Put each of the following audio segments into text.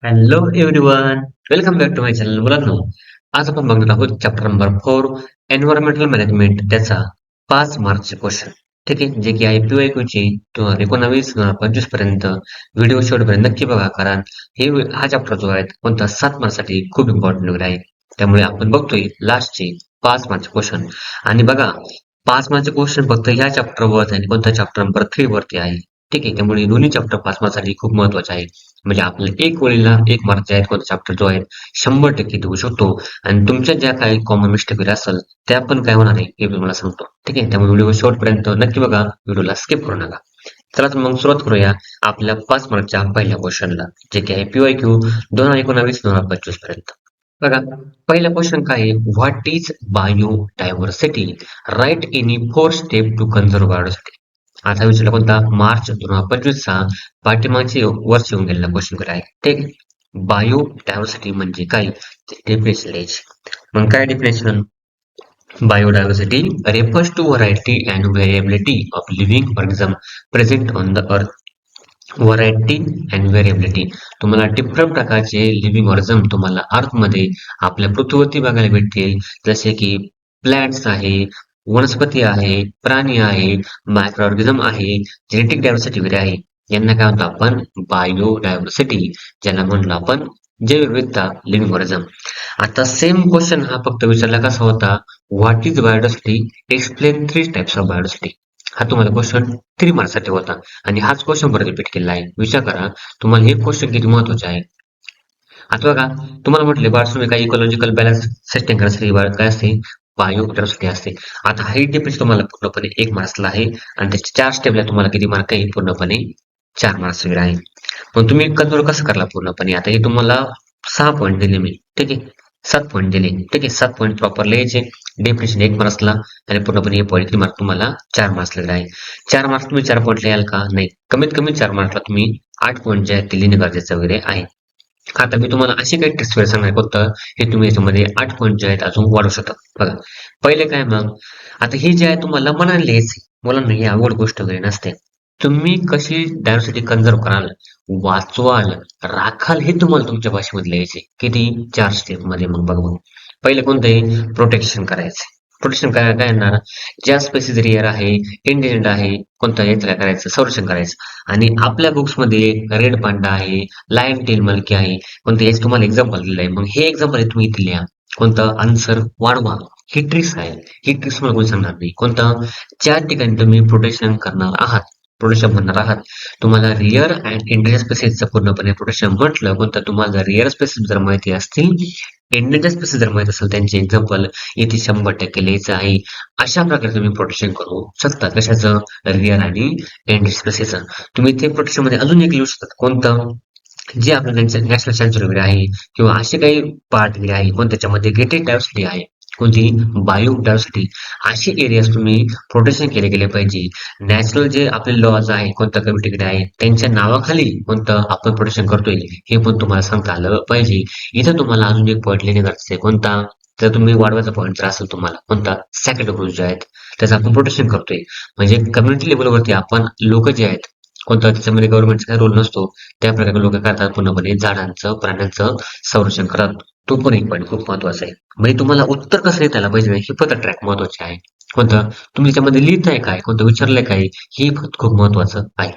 Hello everyone, welcome back to my channel. मुलांनो, आज आपण बघणार आहोत चॅप्टर नंबर 4 एन्व्हायरमेंटल मॅनेजमेंट, त्याचा 5 मार्कचे क्वेश्चन. ठीक आहे, जे की आहे PYQ ची 2019-2025 पर्यंत. व्हिडिओ शेवटपर्यंत नक्की बघा, कारण हा चॅप्टर जो आहे कोणता 7 मार्क्ससाठी खूप इम्पॉर्टंट वगैरे आहे. त्यामुळे आपण बघतोय लास्टचे 5 मार्कचे क्वेश्चन. आणि बघा, 5 मार्कचे क्वेश्चन फक्त ह्या चॅप्टरवर आणि कोणता चॅप्टर नंबर 3 वरती आहे. ठीक आहे, त्यामुळे दोन्ही चॅप्टर 5 मार्क्ससाठी खूप महत्वाचे आहे. म्हणजे आपल्याला एक वेळेला 1 मार्क जे आहेत कोणता चॅप्टर जो आहे 100% देऊ शकतो. आणि तुमच्या ज्या काही कॉमन मिस्टेक वगैरे असेल त्या पण काय होणार नाही हे मी तुम्हाला सांगतो. ठीक आहे, त्यामुळे व्हिडिओ शेवटपर्यंत नक्की बघा, व्हिडिओला स्किप करू नका. चला तर मग सुरुवात करूया आपल्या 5 मार्कच्या पहिल्या क्वेश्चनला, जे की आहे PYQ 2019-2025 पर्यंत. बघा, पहिला क्वेश्चन काय आहे, what is biodiversity? Right any 4 step to conserve biodiversity. आता विचारला कोणता, मार्च 2025 चा पाठीमागचे वर्ष येऊन गेलेला क्वेश्चन आहे. ठीक, बायोडायव्हर्सिटी म्हणजे काय, डेफिनेशन लिहायची. मग काय definition? Biodiversity refers to variety and variability of living organism present on the earth. Variety and variability, तुम्हाला डिफरंट प्रकारचे लिव्हिंग ऑर्गनिझम तुम्हाला अर्थ मध्ये आपल्या पृथ्वीवरती बघायला भेटतील. जसे की प्लॅंट्स आहे, वनस्पती आहे, प्राणी आहे, मायक्रो ऑर्गनिझम आहे, जेनेटिक डायव्हर्सिटी वगैरे आहे. यांना काय म्हणतो आपण? बायोडायव्हर्सिटी, ज्याला म्हणलं आपण जैवविविधता, लिव्हिंग ऑर्गनिझम. आता सेम क्वेश्चन हा फक्त विचारला कसा होता, what is biodiversity? Explain 3 types of biodiversity. हा तुम्हाला क्वेश्चन 3 मार्क्ससाठी होता आणि हाच क्वेश्चन परत रिपीट केलेला आहे. विचार करा, तुम्हाला हे क्वेश्चन किती महत्वाचे आहे. आता बघा, तुम्हाला म्हटले बाळ तुम्ही काही इकॉलॉजिकल बॅलन्स सेटिंग करण्यासाठी काय असते, बायोडायव्हर्सिटी असते. आता हा डिफरन्स तुम्हाला पूर्णपणे 1 मार्क्सला आहे आणि त्याच्या 4 स्टेपला तुम्हाला किती मार्क आहे? पूर्णपणे 4 मार्क्स वगैरे आहे. पण तुम्ही कंट्रोल कसं करला पूर्णपणे? आता हे तुम्हाला 6 पॉईंट दिले मी. ठीक आहे, 7 पॉईंट दिले. ठीक आहे, 7 पॉईंट प्रॉपर लिहायचे. डेफिनेशन 1 मार्क्सला आणि पूर्णपणे हे पॉईंट किती मार्क तुम्हाला? 4 मार्क्सला आहे. 4 मार्क्स तुम्ही 4 पॉईंट लिहाल का? नाही, कमीत कमी 4 मार्क्सला तुम्ही 8 पॉईंट जे आहेत ते लिहिणे गरजेचं वगैरे आहे. आता मी तुम्हाला अशी काही ट्रिक्स वगैरे सांगणार होतं, हे तुम्ही याच्यामध्ये 8 पॉईंट जे आहेत अजून वाढवू शकता. बघा, पहिले काय मग, आता हे जे आहे तुम्हाला मनाने लिहायचे. मुलांना ही अवघड गोष्ट वगैरे नसते. तुम्ही कशी डायव्हर्सिटी कन्झर्व कराल, वाचवाल, राखाल, हे तुम्हाला तुमच्या भाषेमध्ये लिहायचे. किती? 4 स्टेप मध्ये. मग बघा, पहिले कोणतं आहे? प्रोटेक्शन करायचं. प्रोटेक्शन काय काय येणार? ज्या स्पेसिस रेअर आहे, इंडिजंट आहे, कोणतं याचं काय करायचं? संरक्षण करायचं. आणि आपल्या बुक्समध्ये रेड पांडा आहे, लायन टेल मल्की आहे, कोणतं याच तुम्हाला एक्झाम्पल दिलेलं आहे. मग हे एक्झाम्पल तुम्ही इथे लिहा. कोणतं? आन्सर वाढवा. ही ट्रिक्स आहे. ही ट्रिक्स मला कोणी सांगणार नाही. कोणतं? ज्या ठिकाणी तुम्ही प्रोटेक्शन करणार आहात, प्रोटेक्शन म्हणणार आहात, तुम्हाला रिअर अँड इंडिजिनस स्पेसिसचं पूर्णपणे प्रोटेक्शन म्हटलं. कोणतं? तुम्हाला जर रिअर स्पेसिस जर माहिती असतील, इंडिजिनस स्पेसिस जर माहिती असेल, त्यांचे एक्झाम्पल इथे 100% लिहायचं आहे. अशा प्रकारे तुम्ही प्रोटेक्शन करू शकता. कशाचं? रिअर आणि इंडिजिनस स्पेसिसचं. तुम्ही ते प्रोटेक्शन मध्ये अजून एक लिहू शकता. कोणतं? जे आपलं त्यांचं नॅशनल सँच्युरी वगैरे आहे, किंवा असे काही पार्ट वगैरे आहे, कोण त्याच्यामध्ये गेटेड डायव्हर्सिटी आहे, कोणती? बायोडायव्हर्सिटी. असे एरियाज तुम्ही प्रोटेक्शन केले गेले पाहिजे. नॅचरल जे आपले लॉज आहे, कोणत्या कमिटीकडे आहे, त्यांच्या नावाखाली कोणतं आपण प्रोटेक्शन करतोय हे पण तुम्हाला सांगता आलं पाहिजे. इथं तुम्हाला अजून एक पॉईंट लिहिणे गरजेचं आहे. कोणता? जर तुम्ही वाढवायचा पॉईंट जर असेल तुम्हाला, कोणता? सेकंड ग्रुप जे आहेत त्याचं आपण प्रोटेक्शन करतोय. म्हणजे कम्युनिटी लेवलवरती आपण लोक जे आहेत, कोणतं त्याच्यामध्ये गव्हर्नमेंटचा काही रोल नसतो, त्या प्रकारे लोक करतात पूर्णपणे झाडांचं, प्राण्यांचं संरक्षण करतात. तो पण एक पॉईंट खूप महत्वाचा आहे. म्हणजे तुम्हाला उत्तर कसं देता आलं पाहिजे हे पण ट्रॅक महत्वाचे आहे. कोणतं? तुम्ही त्याच्यामध्ये लिहिताय काय, कोणतं विचारलंय काय, हे खूप महत्वाचं आहे.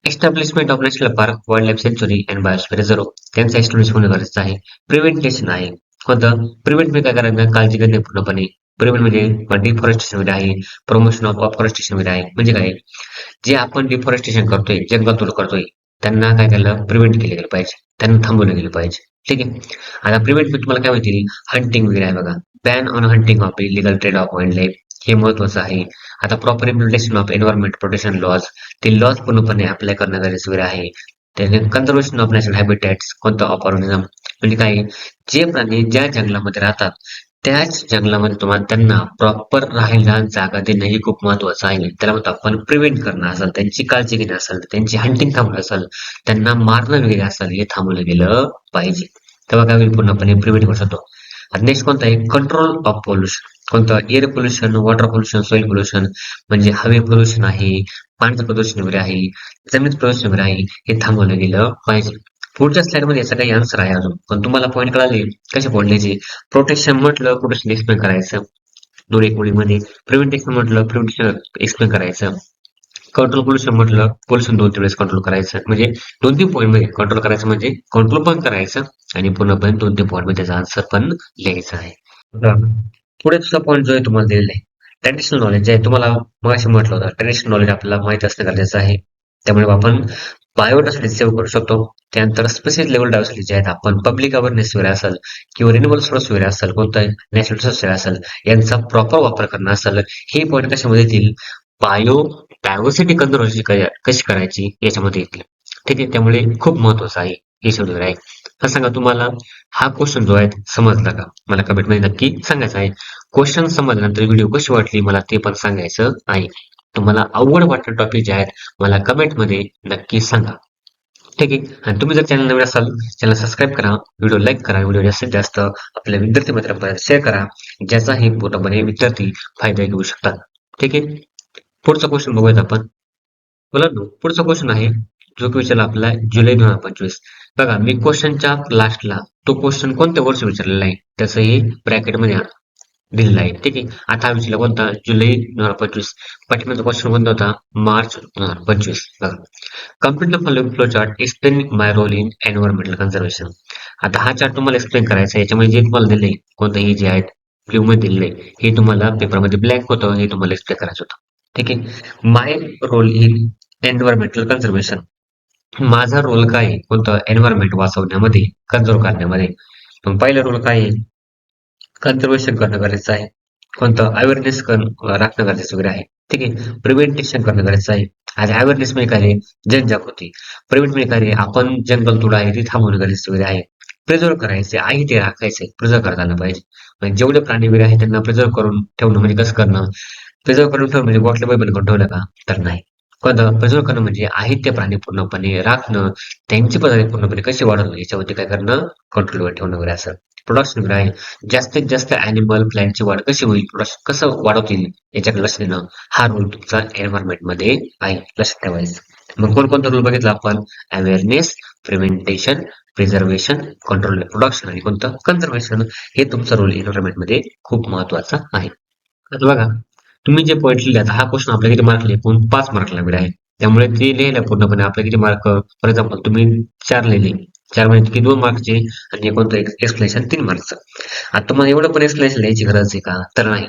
Establishment of national park, wildlife sanctuary and biosphere reserve, त्यांचं एस्टॅब्लिश होणं गरजेचं आहे. प्रिव्हेंटेशन आहे. कोणतं? प्रिव्हेंट म्हणजे काय करायचं? काळजी घेणे पूर्णपणे. प्रिव्हेंट म्हणजे डिफॉरेस्टेशन वगैरे आहे, प्रमोशन ऑफ अफॉरेस्टेशन वगैरे आहे. म्हणजे काय? जे आपण डिफॉरेस्टेशन करतोय, जंगलतोड करतोय, त्यांना काय केलं? प्रिव्हेंट केलं गेलं पाहिजे, त्यांना थांबवलं गेलं पाहिजे. ठीक आहे. आता प्रिव्हेंट तुम्हाला काय माहिती? हंटिंग वगैरे आहे बघा. Ban on hunting of illegal trade of wildlife, हे महत्वाचं आहे. आता proper implementation of environment protection laws, ते लॉज पूर्णपणे अप्लाय करणं गरजेचं वगैरे आहे. त्याने कन्झर्वेशन ऑफ नॅशनल हॅबिटॅट्स, कोणतं? ऑफ ऑर्गनिझम, म्हणजे काय? जे प्राणी ज्या जंगलामध्ये राहतात, त्याच जंगलामध्ये तुम्हाला त्यांना प्रॉपर राहायला जागा देणं हे खूप महत्वाचं आहे. त्याला म्हणतो आपण प्रिव्हेंट करणं असेल, त्यांची काळजी घेणं असेल, त्यांची हंटिंग थांबवणं असेल, त्यांना मारणं वगैरे असेल, हे थांबवलं गेलं पाहिजे. तेव्हा काय होईल? पूर्णपणे प्रिव्हेंट करू शकतो. नेक्स्ट कोणतं आहे? Control of pollution. कोणतं? Air pollution, water pollution, soil pollution, म्हणजे हवे पोल्युशन आहे, पाण्याचं प्रदूषण वगैरे आहे, जमीन प्रदूषण वगैरे आहे, हे थांबवलं गेलं पाहिजे. पुढच्या स्लाइडमध्ये याचा काही आन्सर आहे अजून, पण तुम्हाला पॉईंट कळाले कसे पॉईंट लिहायचे. प्रोटेक्शन म्हटलं प्रोटेक्शन एक्सप्लेन करायचं दोन एक ओळीमध्ये. प्रिव्हेंटेशन म्हटलं प्रिव्हेंटेशन एक्सप्लेन करायचं. कंट्रोल पोल्युशन म्हटलं पोल्युशन 2-3 वेळेस कंट्रोल करायचं. म्हणजे 2-3 पॉईंट मध्ये कंट्रोल करायचं म्हणजे कंट्रोल पण करायचं आणि पूर्णपणे 2-3 पॉईंट मध्ये त्याचा आन्सर पण लिहायचा आहे. बघा, पुढे दुसरा पॉईंट जो आहे तुम्हाला दिलेला आहे. ट्रॅडिशनल नॉलेज जे आहे तुम्हाला मगाशी म्हटलं होतं ट्रॅडिशनल नॉलेज आपल्याला माहित असणं गरजेचं आहे. त्यामुळे आपण बायोडायव्हर्सिटी सेव्ह करू शकतो. त्यानंतर स्पेसिस लेवल डायव्हर्सिटी जे आहेत आपण पब्लिक अवेअरनेस वगैरे असेल किंवा रिन्युएबल सोर्स वगैरे असेल कोणतं नॅचरल रिसोर्स वगैरे असेल यांचा प्रॉपर वापर करणं असेल हे पॉईंट कशामध्ये येतील बायो डायव्हर्सिटी कन्झर्वेशन कशी करायची याच्यामध्ये येतील. ठीक आहे त्यामुळे खूप महत्वाचं आहे हे शेड्यूल आहे. हा सांगा तुम्हाला हा क्वेश्चन जो आहे समजला का मला कमेंट मध्ये नक्की सांगायचं आहे. क्वेश्चन समजल्यानंतर व्हिडिओ कशी वाटली मला ते पण सांगायचं आहे. तुम्हाला अवघड वाटणारे टॉपिक जे आहेत मला कमेंट मध्ये नक्की सांगा. ठीक आहे आणि तुम्ही जर चॅनल नवीन असाल चॅनल सबस्क्राईब करा व्हिडिओ लाईक करा व्हिडिओ जास्तीत जास्त आपल्या विद्यार्थी मित्रांपर्यंत शेअर करा ज्याचाही पूर्णपणे विद्यार्थी फायदा घेऊ शकतात. ठीक आहे पुढचा क्वेश्चन बघूयात आपण. मुलांनो पुढचा क्वेश्चन आहे जो की विचारला आपला जुलै 2025. बघा मी क्वेश्चनच्या लास्टला तो क्वेश्चन कोणत्या वर्ष विचारलेला आहे त्याचंही ब्रॅकेटमध्ये दिलेला आहे. ठीक आहे आता हा विचारला कोणता जुलै 2025. पाठीमागचा क्वेश्चन कोणता होता मार्च 2025. बघा complete the following flow chart explain my role in environmental conservation. आता हा चार्ट तुम्हाला एक्सप्लेन करायचा आहे याच्यामध्ये जे तुम्हाला दिले कोणतेही जे आहेत ब्ल्यू मध्ये दिले हे तुम्हाला पेपरमध्ये ब्लॅक होतं हे तुम्हाला एक्सप्लेन करायचं होतं. ठीक आहे माय रोल इन एन्व्हायरमेंटल कन्झर्वेशन. माझा रोल काय आहे कोणतं एन्व्हायरमेंट वाचवण्यामध्ये कन्झर्व करण्यामध्ये. मग पहिला रोल काय आहे कन्झर्वेशन करणं गरजेचं आहे. कोणतं अवेअरनेस राखणं गरजेचं वगैरे आहे. ठीक आहे प्रिव्हेंटेशन करणं गरजेचं आहे. आणि अवेअरनेस म्हणजे काय रे जनजागृती. प्रिव्हेंट म्हणजे काय रे आपण जंगल तोड आहे ते थांबवणं गरजेचं वगैरे आहे. प्रिझर्व करायचे आहे ते राखायचे प्रिझर्व करता आलं पाहिजे. म्हणजे जेवढे प्राणी वगैरे आहेत त्यांना प्रिझर्व करून ठेवणं म्हणजे कसं करणं प्रिझर्व करून ठेवणं म्हणजे बॉटल बंद करून ठेवलं का तर नाही. कोणतं प्रिझर्व करणं म्हणजे आहेत ते प्राणी पूर्णपणे राखणं त्यांची प्रजाती पूर्णपणे कशी वाढवणं याच्यावरती काय करणं कंट्रोलवर ठेवणं वगैरे असं. प्रोडक्शन वगैरे आहे जास्तीत जास्त अॅनिमल प्लॅन्टची वाढ कशी होईल प्रोडक्शन कसं वाढवतील याच्याकडे लक्ष देणं हा रोल तुमचा एन्व्हायरमेंट मध्ये आहे लक्षात ठेवायचं. मग कोणकोणता रोल बघितला आपण अवेअरनेस प्रिव्हेंटेशन प्रिझर्वेशन कंट्रोल प्रोडक्शन आणि कोणतं कन्झर्वेशन हे तुमचा रोल एन्व्हायरमेंट मध्ये खूप महत्वाचा आहे. आता बघा तुम्ही जे पॉईंट लिहिले आता हा क्वेश्चन आपल्याला किती मार्क एकूण 5 मार्कला मिळाला आहे. त्यामुळे ते लिहिलं पूर्णपणे आपल्याला किती मार्क फॉर एक्झाम्पल तुम्ही 4 लिहिले 4 म्हणजे किती 2 मार्कचे आणि कोणतं एक्सप्लेनेशन 3 मार्कचं. आता तुम्हाला एवढं पण एक्सप्लेनेशन लिहायची गरज आहे का तर नाही.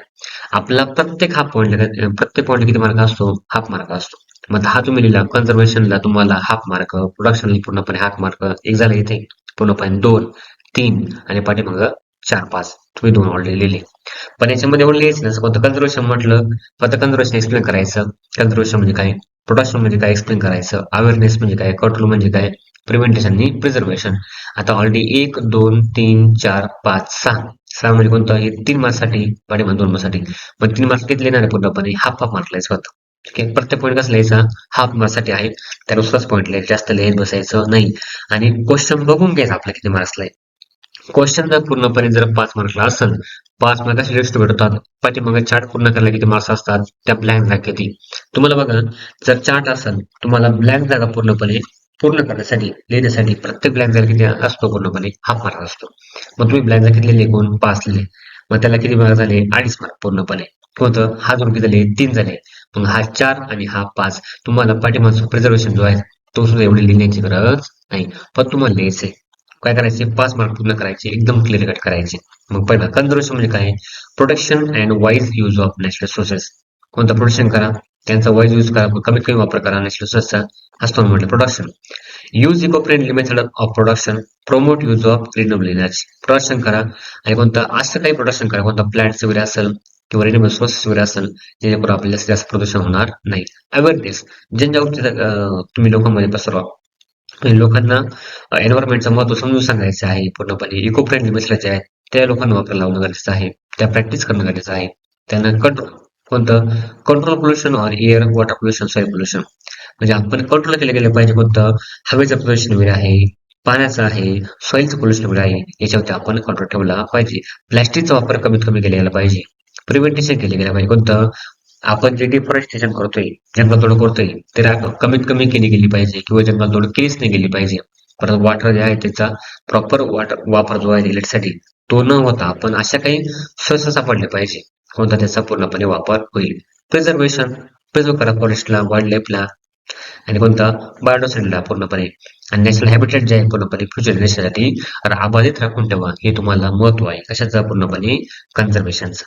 आपला प्रत्येक हाफ पॉईंट प्रत्येक पॉईंट किती मार्क असतो हाफ मार्क असतो. मग हा तुम्ही लिहिला कन्झर्वेशनला तुम्हाला हाफ मार्क प्रोडक्शनला पूर्णपणे हाफ मार्क एक झालं इथे पूर्णपणे 2 3 आणि पाठीमागं 4 5 तुम्ही 2 ऑलरेडी लिहिले. पण याच्यामध्ये एवढं लिहायचं नसतं कोणतं कन्झर्वेशन म्हटलं फक्त कन्झर्वेशन एक्सप्लेन करायचं. कन्झर्वेशन म्हणजे काय प्रोडक्शन म्हणजे काय एक्सप्लेन करायचं. अवेअरनेस म्हणजे काय कंट्रोल म्हणजे काय प्रिव्हेंटेशन आणि प्रिझर्वेशन. आता ऑलरेडी 1 2 3 4 5 6 6 म्हणजे कोणतं हे 3 मार्क्ससाठी पाठीमागे 2 मार्क्ससाठी. पण 3 मार्क्स किती लिहिणार आहे पूर्णपणे हाफ हाफ मार्क लिहायचं होतं. ठीक आहे प्रत्येक पॉईंट कसं लिहायचा हाफ मार्क्ससाठी आहे त्यानुसारच पॉईंट लिहायचं जास्त लिहित बसायचं नाही. आणि क्वेश्चन बघून घ्यायचं आपला किती मार्क्सला आहे. क्वेश्चन जर पूर्णपणे जर 5 मार्कला असेल 5 मार्क असे डिस्ट्रीब्युट होतात. पाठीमागे चार्ट पूर्ण करायला किती मार्क्स असतात त्या ब्लँक जागा किती. तुम्हाला बघा जर चार्ट असेल तुम्हाला ब्लँक जागा पूर्णपणे पूर्ण करण्यासाठी लिहिण्यासाठी प्रत्येक ब्लँक जागा किती असतो पूर्णपणे हाफ मार्क असतो. मग तुम्ही ब्लँक जागा किती लिहिले एकूण 5 लिहिले. मग त्याला किती मार्क झाले 2.5 मार्क पूर्णपणे. कोणतं हा दोन किती झाले 3 झाले. मग हा 4 आणि हा 5 तुम्हाला पाठीमागचं प्रिझर्वेशन जो आहे तो सुद्धा एवढी लिहिण्याची गरज नाही. पण तुम्हाला लिहायचंय काय करायचे 5 मार्क पूर्ण करायचे एकदम क्लिअर कट करायचे. मग पहिला कन्झर्वेशन म्हणजे काय protection and wise use of natural resources. कोणतं प्रोटेक्शन करा त्यांचा वाईज यूज करा कमीत कमी वापर करा नॅचरल रिसोर्सचा असतो म्हटलं production. Use eco friendly method of production promote use of renewable energy. Production करा आणि कोणतं असं काही प्रोडक्शन करा कोणतं प्लांट्स वगैरे असेल किंवा रिन्युएबल सोर्सेस वगैरे असेल जेणेकरून आपल्याला जास्त प्रदूषण होणार नाही. अवेअरनेस जनजागृती तुम्ही लोकांमध्ये पसरवा. लोकांना एन्व्हायरमेंटचं महत्व समजून सांगायचं आहे पूर्णपणे इको फ्रेंडली मेथड जे आहेत त्या लोकांना वापरायला लावणं गरजेचं आहे. त्या प्रॅक्टिस करणं गरजेचं आहे. त्यांना कंट्रोल कोणतं control pollution or air water pollution soil pollution म्हणजे आपण कंट्रोल केलं गेलं पाहिजे. कोणतं हवेचं पोल्युशन वगैरे आहे पाण्याचं आहे सॉइलचं पोल्युशन वगैरे आहे याच्यावरती आपण कंट्रोल ठेवला पाहिजे. प्लॅस्टिकचा वापर कमीत कमी केला गेला पाहिजे. प्रिव्हेंटेशन केलं गेलं पाहिजे. कोणतं आपण जे डिफॉरेस्टेशन करतोय जंगलतोड करतोय ते कमीत कमी केली गेली पाहिजे किंवा जंगलतोड केलीच नाही गेली पाहिजे. परत वॉटर जे आहे त्याचा प्रॉपर वापर जो आहे रिलेटसाठी तो न होता आपण अशा काही सोर्स सापडले पाहिजे कोणता त्याचा पूर्णपणे वापर होईल. प्रिझर्वेशन प्रिझर्व करा फॉरेस्टला, वाईल्ड लाईफला आणि कोणता बायोडायव्हर्सिटीला पूर्णपणे आणि नॅशनल हॅबिटेट जे आहे पूर्णपणे फ्युचर जनरेशनसाठी अबाधित राखून ठेवा हे तुम्हाला महत्व आहे कशाचा पूर्णपणे कन्झर्वेशनचा.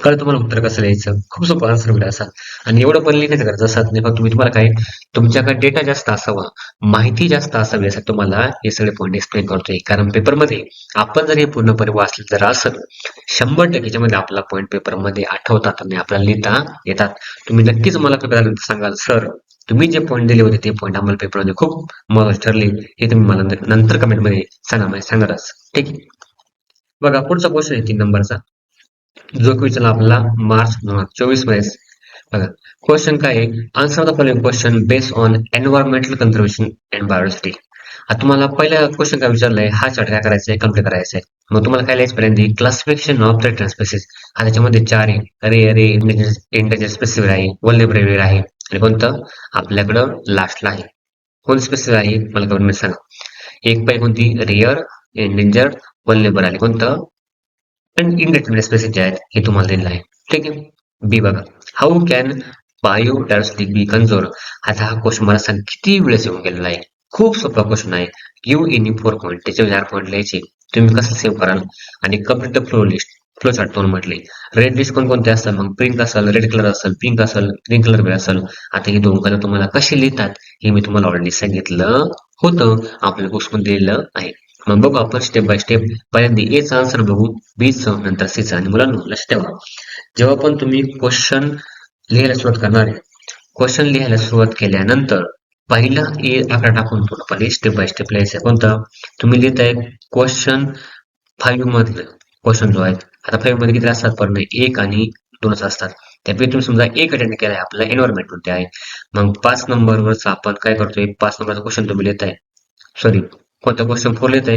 कळलं तुम्हाला उत्तर कसं लिहायचं? खूप सोपं आन्सर होईल असा आणि एवढं पण लिहिण्याचं गरज असत नाही. फक्त मी तुम्हाला काय तुमच्याकडे डेटा जास्त असावा, माहिती जास्त असावी यासाठी तुम्हाला हे सगळे पॉईंट एक्सप्लेन करतोय. कारण पेपरमध्ये आपण जर हे पूर्णपणे वाचलं जर असत 100% याच्यामध्ये आपला पॉईंट पेपरमध्ये आठवतात आणि आपल्याला लिहिता येतात. तुम्ही नक्कीच मला पेपर सांगाल सर तुम्ही जे पॉईंट दिले होते ते पॉईंट आम्हाला पेपरमध्ये खूप महत्वाचे ठरले हे तुम्ही मला नंतर कमेंटमध्ये सांगणारच. ठीक आहे. बघा पुढचा क्वेश्चन आहे 3 नंबरचा जो की विचारला आपल्याला मार्च 2024 मध्ये. बघा क्वेश्चन काय आहे answer the following question based on environmental conservation and biodiversity. आता तुम्हाला पहिला क्वेश्चन काय विचारलाय हा चार्ट काय करायचा आहे कम्प्लीट करायचा आहे. मग तुम्हाला काय लिहायचं पहिल्यांदा क्लासिफिकेशन ऑफ थ्रेटेड स्पेसिस. आता त्याच्यामध्ये 4 आहे रे इंडेंजर स्पेसिफिक आहे वल्नरेबल आहे आणि कोणतं आपल्याकडं लास्टला आहे. कोण स्पेसिफिक आहे मला कमेंट सांगा. एक पाहिजे कोणती रेअर इंडेंजर वल्नरेबल आहे कोणतं पण इनडेटर्मिनेट स्पेसिस जे आहेत हे तुम्हाला दिलेलं आहे. ठीक आहे. बी बघा how can biodiversity be conserve. आता हा क्वेश्चन मला सांग किती वेळेस येऊन गेलेला आहे. खूप सोपा क्वेश्चन आहे. गिव्ह एनी 4 पॉईंट त्याचे 4 पॉईंट लिहायचे तुम्ही कसं सेव्ह कराल आणि complete flow list flow chart दोन म्हटले. रेड लिस्ट कोणकोणते असतात मग पिंक असेल रेड कलर असेल पिंक असेल ग्रीन कलर बी असेल. आता हे 2 कलर तुम्हाला कसे लिहितात हे मी तुम्हाला ऑलरेडी सांगितलं होतं आपल्या बुक्समध्ये दिलेलं आहे. मग बघू आपण स्टेप बाय स्टेप पहिल्यांदा एचा आन्सर बघू बीचं नंतर सीचा. आणि मुलांनो लक्षात ठेवा जेव्हा पण तुम्ही क्वेश्चन लिहायला सुरुवात करणार आहे क्वेश्चन लिहायला सुरुवात केल्यानंतर पहिला ए आकडा टाकून पूर्णपणे स्टेप बाय स्टेप लिहायचं. कोणतं तुम्ही लिहिताय क्वेश्चन 5 मधलं क्वेश्चन जो आहे आता 5 मध्ये किती असतात पण नाही 1 आणि 2च असतात. त्यापैकी तुम्ही समजा एक अटेंड केलाय आपला एन्व्हायरमेंट कोणते आहे मग 5 नंबरवरचा आपण काय करतोय 5 नंबरचा क्वेश्चन तुम्ही लिहिताय सॉरी कोणता क्वेश्चन 4 लिहिताय.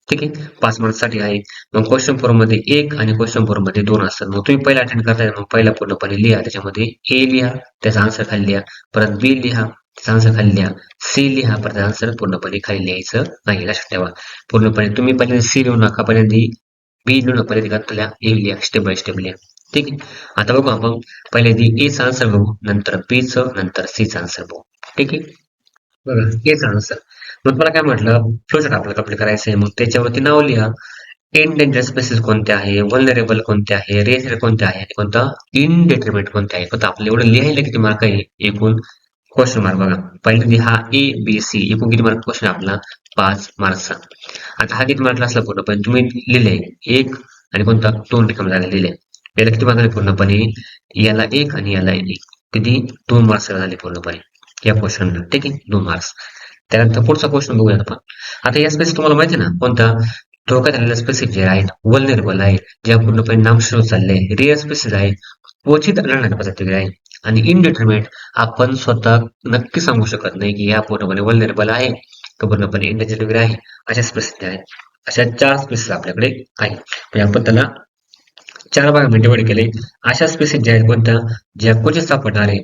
ठीक आहे 5 मार्क्ससाठी आहे. मग क्वेश्चन 4 मध्ये 1 आणि क्वेश्चन 4 मध्ये 2 असतात. मग तुम्ही पहिला अटेंड करताय मग पहिला पूर्णपणे लिहा त्याच्यामध्ये ए लिहा त्याचा आन्सर खाली लिहा परत बी लिहा त्याचा आन्सर खाली लिहा सी लिहा परत आन्सर पूर्णपणे खाली लिहायचं नाही. लक्षात ठेवा पूर्णपणे तुम्ही पहिल्यांदा सी लिहू नका पहिल्यांदा बी लिहू नका पहिल्यांदा ए लिहा स्टेप बाय स्टेप लिहा. ठीक आहे. आता बघू आपण पहिल्यांदा एचा आन्सर बघू नंतर बीचं नंतर सीचा आन्सर बघू. ठीक आहे. बघा एचा आन्सर मग मला काय म्हटलं फ्लोचार्ट आपल्याला कम्प्लीट करायचं आहे. मग त्याच्यावरती नाव लिहा एंडेंजर स्पेसिस कोणते आहे वल्नरेबल कोणते आहे रेअर कोणते आहे आणि कोणता इनडेटर्मिनेट कोणते आहे. फक्त आपलं एवढं लिहायला किती मार्क आहे एकूण क्वेश्चन मार्क बघा पहिल्यांदा हा ए बी सी एकूण किती मार्क क्वेश्चन आपला 5 मार्कचा. आता हा किती मार्कला असला पूर्णपणे तुम्ही लिहिले 1 आणि कोणता 2 रिकाम जागा लिहिले याला किती मार्क झाले पूर्णपणे याला 1 आणि याला 1 किती 2 मार्क्स झाले पूर्णपणे या क्वेश्चनला. ठीक आहे 2 मार्क्स. त्यानंतर पुढचा क्वेश्चन बघूया आपण. आता या स्पेसिस तुम्हाला माहिती आहे ना कोणता धोका झालेला स्पेसिस जे आहेत वल्नरेबल आहे ज्या पूर्णपणे नामशेष चालले रिअर स्पेसिस आहे क्वचित आढळणाऱ्या पद्धती आहे आणि इनडिटर्मिनेट आपण स्वतः नक्की सांगू शकत नाही की या पूर्णपणे वल्नरेबल आहे का पूर्णपणे इंडेंजर वगैरे आहे. अशा स्पेसिस आहेत अशा 4 स्पेसिस आपल्याकडे आहे म्हणजे आपण त्याला 4 भागामध्ये डिवाइड केले. अशा स्पेसिस ज्या आहेत कोणत्या ज्या क्वचित सापडणार आहे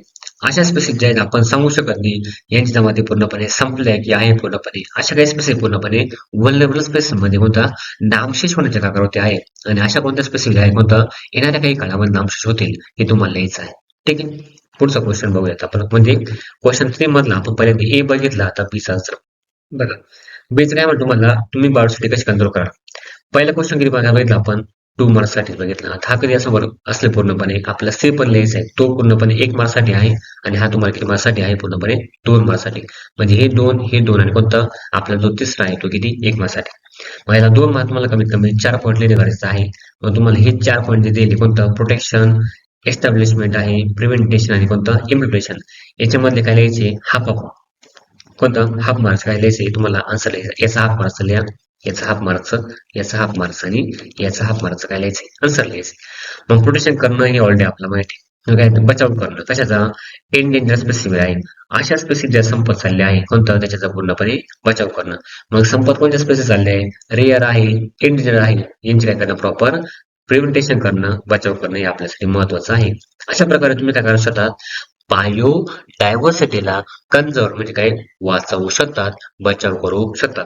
अशा स्पेसिस ज्या आहेत आपण सांगू शकत नाही यांची जमाती पूर्णपणे संपल्या की आहे पूर्णपणे अशा काही स्पेसिस पूर्णपणे वल्नरेबल स्पेसिस मध्ये कोणता नामशेष होण्याच्या कागावरती आहे आणि अशा कोणत्या स्पेसिस आहे कोणता येणाऱ्या काही काळामध्ये नामशेष होतील हे तुम्हाला लिहायचं आहे. ठीक आहे. पुढचा क्वेश्चन बघूयात आपण म्हणजे क्वेश्चन 3 मधला आपण पहिल्यांदा ए बघितला आता बी चा आन्सर बघा. बीच काय म्हणतो मला तुम्ही बायोसिटी कशी कंट्रोल करा. पहिला क्वेश्चन किती बघितला आपण 2 मार्क्स साठी बघितला. हा कधी असं असले पूर्णपणे आपला सी पण लिहायचा आहे तो पूर्णपणे 1 मार्क्स साठी आहे आणि हा तुम्हाला किती मार्क्स साठी आहे पूर्णपणे 2 मार्क्स साठी म्हणजे हे दोन आणि कोणता आपला जो तिसरा आहे तो किती 1 मार्क्स साठी. मग याला 2 मार्क तुम्हाला कमीत कमी 4 पॉईंट लिहिले करायचं आहे. मग तुम्हाला हे 4 पॉईंट जे दिले कोणतं प्रोटेक्शन एस्टॅब्लिशमेंट आहे प्रिव्हेंटेशन आणि कोणतं इम्प्लिमेंटेशन याच्यामधले काय लिहायचे हाफ कोणतं हाफ मार्क्स काय लिहायचे तुम्हाला आन्सर लिहायचा याचा हाफ मार्क्स लिहा याचा हाफ मार्क्स याचा हाफ मार्क्स आणि याचा हाफ मार्क्स काय लिहायचे आन्सर लिहायचे. मग प्रोटेक्शन करणं हे ऑलरेडी आपला माहिती मग काय बचाव करणं कशाचा एंडेंजर स्पेसिफिक आहे अशा स्पेसिस ज्या संपत चालल्या आहे कोणतं त्याच्याचा पूर्णपणे बचाव करणं. मग संपत कोणत्या स्पेसिस चालले आहे रेअर आहे एंडेंजर आहे यांची काय करणं प्रॉपर प्रिव्हेंटेशन करणं बचाव करणं हे आपल्यासाठी महत्वाचं आहे. अशा प्रकारे तुम्ही काय करू शकता बायोडायव्हर्सिटीला कन्झर्व म्हणजे काय वाचवू शकतात, बचाव करू शकतात.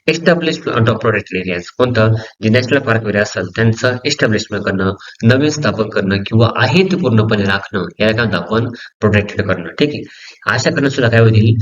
एस्टॅब्लिशमेंट ऑफ प्रोटेक्टेड एरियाज कोणतं जे नॅशनल पार्क वगैरे असेल त्यांचं एस्टॅब्लिशमेंट करणं, नवीन स्थापन करणं किंवा आहे ते पूर्णपणे राखणं याला काय म्हणतो आपण प्रोटेक्टेड करणं. ठीक आहे. अशा करणं सुद्धा काय होईल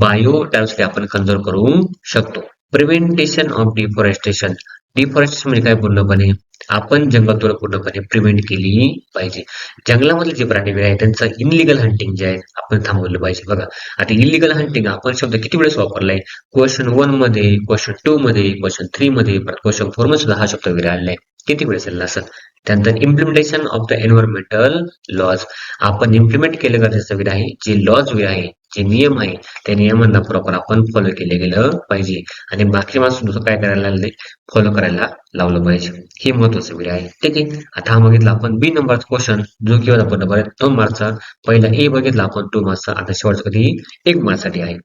बायोडायव्हर्सिटी आपण कन्झर्व करू शकतो. प्रिव्हेंटेशन ऑफ डिफॉरेस्टेशन डिफॉरेस्टेशन म्हणजे काय पूर्णपणे आपण जंगलतोड पूर्णपणे प्रिव्हेंट केली पाहिजे. जंगलामधले जे प्राणी वगैरे आहेत त्यांचं इनलिगल हंटिंग जे आहे आपण थांबवलं पाहिजे. बघा आता इलिगल हंटिंग आपण शब्द किती वेळेस वापरलाय क्वेश्चन 1 मध्ये, क्वेश्चन 2 मध्ये, क्वेश्चन 3 मध्ये, क्वेश्चन 4 मध्ये सुद्धा हा शब्द वगैरे आलेला आहे. किती वेळेस आलेला असं. त्यानंतर implementation of the environmental laws आपण इम्प्लिमेंट केलं गरजेचं वगैरे आहे. जे लॉज वगैरे आहे, जे नियम आहे त्या नियमांना प्रॉपर आपण फॉलो केले गेलं पाहिजे आणि बाकी माणूस काय करायला लागले फॉलो करायला लावलं पाहिजे. हे महत्वाचं वगैरे आहे. ठीक आहे. आता हा बघितला आपण बी नंबरचा क्वेश्चन जो की होता बरोबर 2 मार्कचा. पहिला ए बघितला आपण 2 मार्कचा. आता शेवटचा कधी 1 मार्कसाठी आहे.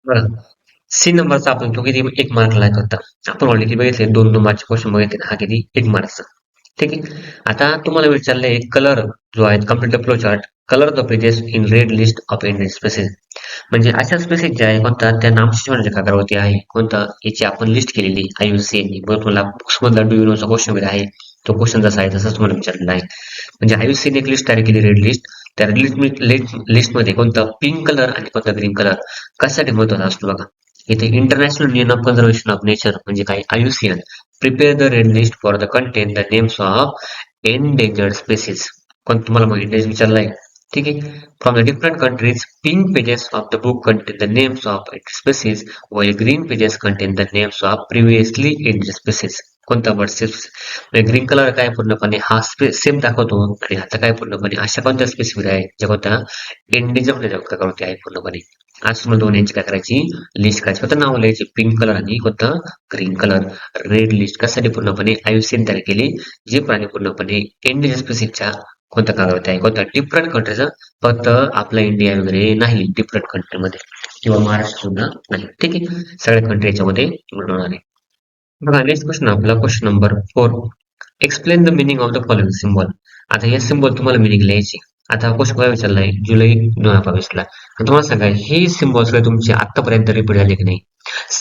बरं. सी नंबरचा आपण तो किती 1 मार्कला होता. आपण ऑलरेडी बघितले 2-2 मार्कचे क्वेश्चन बघितले. हा किती 1 मार्कचा. ठीक आहे. आता तुम्हाला विचारलंय कलर जो आहे complete flow chart colour the pages in red list of Indian species म्हणजे अशा स्पेसिस ज्या आहे कोणता त्या नामशेषांच्या कागदावरती आहे कोणता याची आपण लिस्ट केलेली आयुसीएन बरोबर तुम्हाला बुक्स मधला डू यू नोचा क्वेश्चन वगैरे आहे तो क्वेश्चन जसा आहे तसंच तुम्हाला विचारलेला आहे म्हणजे आयुसीएन एक लिस्ट तयार केली रेड लिस्ट त्या लिस्ट मध्ये कोणता पिंक कलर आणि कोणता ग्रीन कलर कशासाठी महत्वाचा असतो बघा इथे International Union of Conservation of Nature म्हणजे काय IUCN prepare the red list for the content the names of endangered species कोण तुम्हाला मग इंडेंजर विचारलाय ठीक आहे from the different countries pink pages of the book contain the names of its species while green pages contain the names of previously endangered species कोणता word म्हणजे green colour काय पूर्णपणे हा सेम दाखवतो आणि आता काय पूर्णपणे अशा कोणत्या स्पेसिफिक आहे ज्या कोणत्या इंडिजम प्रकारवरती आहे पूर्णपणे आज तुम्हाला दोन यांची काय करायची लिस्ट करायची फक्त नाव लिहायची पिंक कलर आणि कोणता ग्रीन कलर रेड लिस्ट कशासाठी पूर्णपणे आयुसीएन तयार केली जे प्राणी पूर्णपणे इंडिजन स्पेसिसच्या कोणत्या कालावधी आहे कोणत्या डिफरंट कंट्रीचा फक्त आपला इंडिया वगैरे नाही डिफरंट कंट्रीमध्ये किंवा महाराष्ट्र सुद्धा नाही ठीक आहे सगळ्या कंट्री याच्यामध्ये होणार आहे बघा नेक्स्ट क्वेश्चन आपला question number 4 explain the meaning of the following symbol आता हे सिम्बॉल तुम्हाला मिनिंग लिहायची आता हा क्वेश्चन काय विचारलाय जुलै 2022 ला तुम्हाला सांगा हे सिम्बॉल सगळे तुमचे आतापर्यंत रिपीट झाले की नाही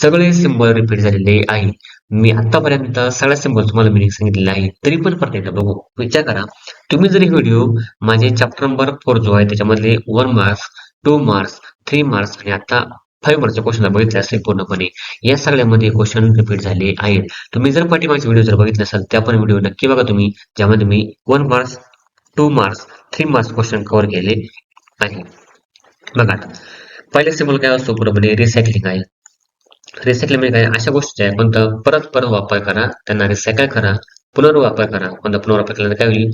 सगळे सिम्बॉल रिपीट झालेले आहे मी आतापर्यंत सगळ्या सिम्बॉल तुम्हाला मिनिंग सांगितलेले आहे तरी पण परत एकदा बघू विचार करा तुम्ही जर व्हिडिओ माझे चॅप्टर नंबर 4 जो आहे त्याच्यामधले 1 मार्क्स 2 मार्क्स 3 मार्क्स आणि आता 5 मार्क्सचे क्वेश्चन बघितले असेल पूर्णपणे या सगळ्यामध्ये क्वेश्चन रिपीट झाले आहेत तुम्ही जर पाठीमागचे व्हिडिओ जर बघितले असाल त्या पण व्हिडिओ नक्की बघा तुम्ही ज्यामध्ये मी 1 marks 2 marks 3 marks question cover केले आहे बघा आता पहिला सिम्बॉल काय असतो पूर्णपणे रिसायकलिंग आहे रिसायकलिंग म्हणजे काय अशा गोष्टी आहे कोणतं परत परत वापर करा त्यांना रिसायकल करा पुनर्वापर करा कोणता पुनर्वापर केल्याने काय होईल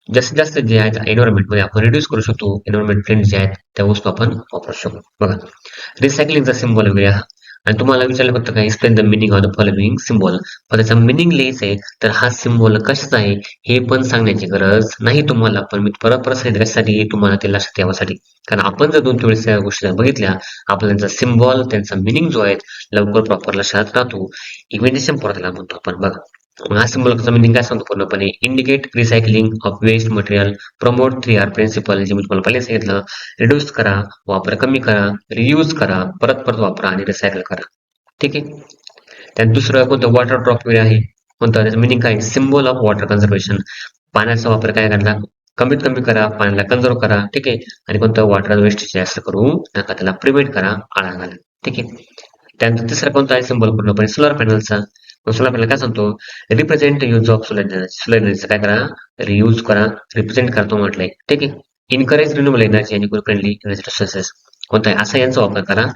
जास्तीत जास्त जे आहेत एन्व्हायरमेंट मध्ये आपण रिड्यूस करू शकतो एन्व्हायरमेंट फ्रेंड जे आहेत त्या वस्तू आपण वापरू शकतो बघा रिसायकलिंगचा सिम्बॉल वगैरे हा आणि तुम्हाला विचारलं फक्त काय explain the meaning of the following symbol पण त्याचा मिनिंग लिहायचं आहे तर हा सिम्बॉल कशाचा आहे हे पण सांगण्याची गरज नाही तुम्हाला पण मी परत परत सांगितलं कशासाठी तुम्हाला ते लक्षात यावासाठी कारण आपण जर 2-3 वेळेस या गोष्टी बघितल्या आपल्याला त्यांचा सिम्बॉल त्यांचा मिनिंग जो आहे लवकर प्रॉपर लक्षात राहतो इव्हेंटेशन त्याला म्हणतो आपण बघा हा सिम्बॉलचा मिनिंग काय सांगतो पूर्णपणे indicate recycling of waste material promote 3R principle जे मी तुम्हाला पहिले सांगितलं रिड्यूस करा वापर कमी करा रियूज करा परत परत वापरा आणि रिसायकल करा ठीक आहे त्यात दुसरं कोणतं वॉटर ड्रॉप वगैरे आहे कोणतं त्याचं मिनिंग काय सिम्बॉल ऑफ वॉटर कन्झर्वेशन पाण्याचा वापर काय करला कमीत कमी करा पाण्याला कन्झर्व करा ठीक आहे आणि कोणतं वॉटर वेस्ट जास्त करू नका त्याला प्रिव्हेंट करा आळा घाला ठीक आहे त्यानंतर तिसरा कोणता आहे सिम्बॉल पूर्णपणे सोलर पॅनलचा सोलर पॅनल काय सांगतो represent use of solar energy solar एनर्जीचा काय करा रियूज करा रिप्रेझेंट करतो म्हटलंय ठीक आहे इनकरेज रिन्युएबल एनर्जी आणि फ्रेंडली एनर्जी सोर्सेस कोणता आहे असा यांचा वापर करा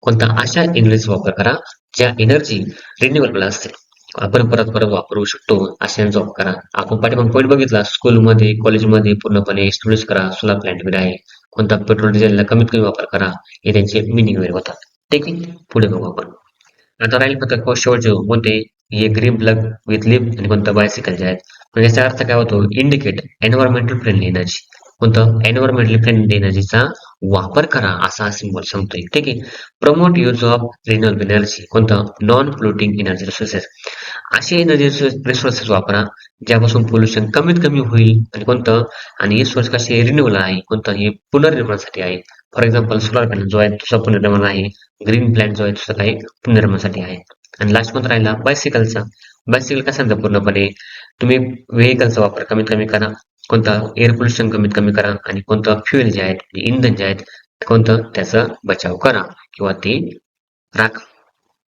कोणता अशा एनर्जीचा वापर करा ज्या एनर्जी रिन्युएबल असते आपण परत परत वापरू शकतो अशा यांचा वापर करा आपण पाठीमाग पॉईंट बघितला स्कूलमध्ये कॉलेजमध्ये पूर्णपणे एस्टॅब्लिश करा सोलर प्लांट वगैरे आहे कोणता पेट्रोल डिझेलला कमीत कमी वापर करा हे त्यांचे मिनिंग वगैरे होतात ठीक आहे पुढे बघू आपण आता राहील फक्त शेवटचे कोणते हे ग्रीन प्लग विथ लिफ्ट आणि कोणतं बायसिकल जे आहेत म्हणजे याचा अर्थ काय होतो इंडिकेट एन्व्हायरमेंटल फ्रेंडली एनर्जी कोणतं एन्व्हायरमेंटली फ्रेंडली एनर्जीचा वापर करा असा हा सिम्बॉल सांगतोय. ठीक आहे. Promote use of renewable energy कोणतं नॉन फ्लोटिंग एनर्जी रिसोर्सेस असे एनर्जी रिसोर्सेस वापरा ज्यापासून पोल्युशन कमीत कमी होईल आणि कोणतं आणि हे सोर्स कसे रिन्युएबल आहे कोणतं हे पुनर्निर्माणासाठी आहे. फॉर एक्झाम्पल सोलार पॅनल जो आहे तुझा पुनर्निर्माण आहे. ग्रीन प्लॅन्ट जो आहे तुझा काही पुनर्निर्माणासाठी आहे. आणि लास्ट कोणता राहिला बायसिकलचा. बायसिकल कसा पूर्णपणे तुम्ही व्हेकलचा वापर कमीत कमी करा. कोणता एअर पोल्युशन कमीत कमी करा आणि कोणतं फ्युएल जे आहेत म्हणजे इंधन जे आहेत कोणतं त्याचा बचाव करा किंवा ते राखा.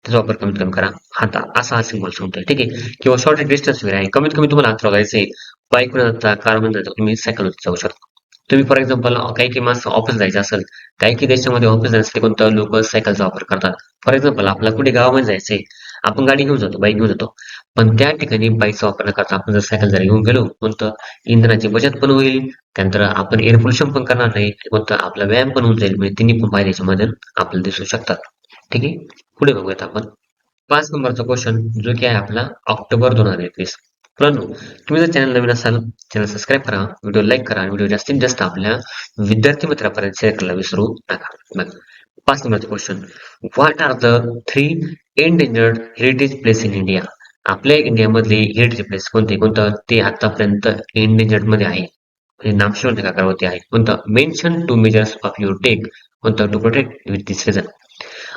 त्याचा वापर कमीत कमी करा. आता असा हा सिम्बॉल सांगतोय. ठीक आहे. किंवा शॉर्ट डिस्टन्स वेळ आहे. कमीत कमी तुम्हाला अंतर जायचंय. बाईकवर जाता, कारमध्ये जाता, तुम्ही सायकलवर जाऊ शकता. तुम्ही फॉर एक्झाम्पल काही काही माणसं ऑफिस जायचं असेल, काही काही देशामध्ये ऑफिस जाण्यासाठी कोणतं लोक सायकलचा वापर करतात. फॉर एक्झाम्पल आपल्याला कुठे गावामध्ये जायचंय, आपण गाडी घेऊन जातो, बाईक घेऊन जातो. पण त्या ठिकाणी बाईकचा वापर न करता आपण जर सायकल जर घेऊन गेलो, कोणतं इंधनाची बचत पण होईल, त्यानंतर आपण एअर पोल्युशन पण करणार नाही, कोणतं आपला व्यायाम पण होऊन जाईल. म्हणजे तिन्ही पण फायदे याच्यामध्ये आपल्याला दिसू शकतात. ठीक आहे. पुढे बघूयात आपण. 5 नंबरचा क्वेश्चन जो की आहे आपला ऑक्टोबर 2021. मित्रांनो, तुम्ही जर चॅनल नवीन असाल, चॅनल सबस्क्राईब करा, व्हिडिओ लाईक करा आणि व्हिडिओ जास्तीत जास्त आपल्या विद्यार्थी मित्रांपर्यंत शेअर करायला विसरू नका. बघा, 5 नंबरचा question. What are the 3 endangered heritage place in India? आपल्या इंडियामधले हेरिटेज प्लेस कोणते कोणतं ते आतापर्यंत एंडेंजर्ड मध्ये आहे म्हणजे नामशेष नकारावरती आहे. कोणतं mention two measures of your take कोणतं to protect with this reason.